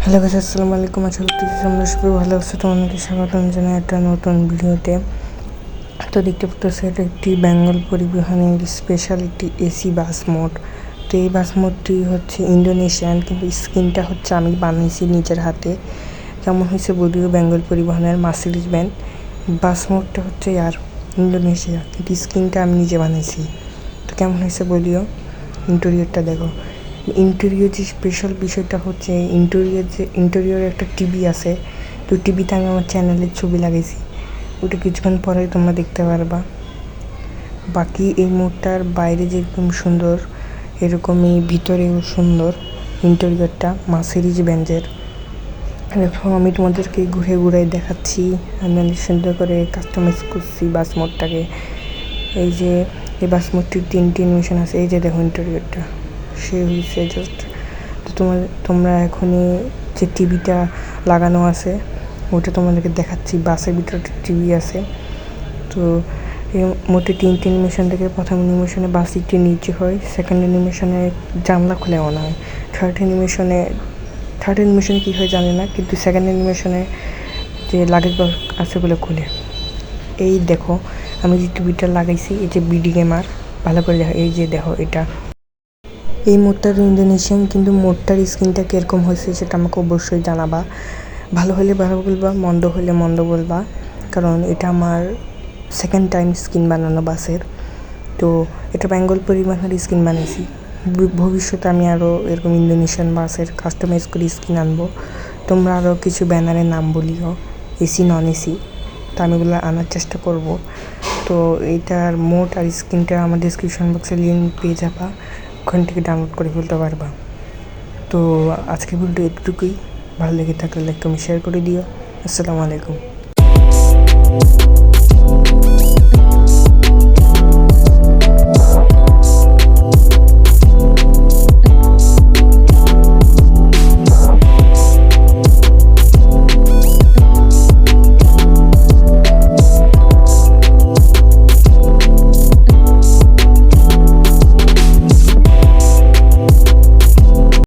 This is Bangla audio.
হ্যালো গাইস, আসসালামু আলাইকুম। আশা করতেছি তোমরা সবাই ভালো আছো। তোমাদেরকে স্বাগতম জানাই একটা নতুন ভিডিওতে। তো দেখতে পাচ্ছ এটা একটি বেঙ্গল পরিবহনের স্পেশাল একটি এসি বাস মোড। তো এই বাস মোডটি হচ্ছে ইন্দোনেশিয়ান, কিন্তু স্ক্রিনটা হচ্ছে আমি বানিয়েছি নিজের হাতে। কেমন হয়েছে বলিও, বেঙ্গল পরিবহনের মার্সিডিজ ব্যান। বাস মোডটা হচ্ছে আর ইন্দোনেশিয়া, কিন্তু স্ক্রিনটা আমি নিজে বানিয়েছি। তো কেমন হয়েছে বলিও। ইন্টেরিয়রটা দেখো। ইন্টেরিয়র যে স্পেশাল বিষয়টা হচ্ছে ইন্টেরিয়রে একটা টিভি আছে। তো টিভিতে আমি আমার চ্যানেলের ছবি লাগাইছি, ওটা কিছুক্ষণ পরে তোমরা দেখতে পারবা। বাকি এই মোডটার বাইরে যেরকম সুন্দর, এরকমই ভিতরেও সুন্দর ইন্টেরিয়রটা মার্সিডিজ বেঞ্জের। দেখো আমি তোমাদেরকে ঘুরে ঘুরে দেখাচ্ছি। আমি অনেক সুন্দর করে কাস্টমাইজ করছি বাস মোডটাকে। এই যে এই বাস মোডটির 3টি অ্যানিমেশন আছে। এই যে দেখো ইন্টেরিয়রটা সে হয়েছে জাস্ট। তো তোমরা এখনই যে টিভিটা লাগানো আছে ওটা তোমাদেরকে দেখাচ্ছি। বাসের ভিতরে টিভি আছে। তো এই মোটে 3টি অ্যানিমেশন থেকে প্রথম অ্যানিমেশনে বাস সিটটি নিচে হয়, সেকেন্ড অ্যানিমেশনে জানলা খুলে আনা হয়, থার্ড অ্যানিমেশনে কী হয় জানি না, কিন্তু সেকেন্ড অ্যানিমেশনে যে লাগেজ বক্স আছে বলে খুলে। এই দেখো আমি যে টিভিটা লাগাইছি, এই যে বিডি গেমার, ভালো করে দেখো। এই যে দেখো এটা এই মোডটার ইন্দোনেশিয়ান, কিন্তু মোডটার স্ক্রিনটা কীরকম হয়েছে সেটা আমাকে অবশ্যই জানাবা। ভালো হলে ভালো বলবা, মন্দ হলে মন্দ বলবা, কারণ এটা আমার সেকেন্ড টাইম স্ক্রিন বানানো বাসের। তো এটা বেঙ্গল পরিবহনের স্ক্রিন বানিয়েছি। ভবিষ্যতে আমি আরও এরকম ইন্দোনেশিয়ান বাসের কাস্টমাইজ করে স্ক্রিন আনবো। তোমরা আরও কিছু ব্যানারের নাম বলিও, এসি নন এসি, তো আমি এগুলো আনার চেষ্টা করব। তো এইটার মোড আর স্ক্রিনটা আমার ডিসক্রিপশন বক্সে লিঙ্ক পেয়ে যাবা, ওখান থেকে ডাউনলোড করে ফেলতে পারবা। তো আজকে ভিডিও এতটুকুই। ভালো লেগে থাকলে লাইক, তুমি শেয়ার করে দিও। আসসালামু আলাইকুম।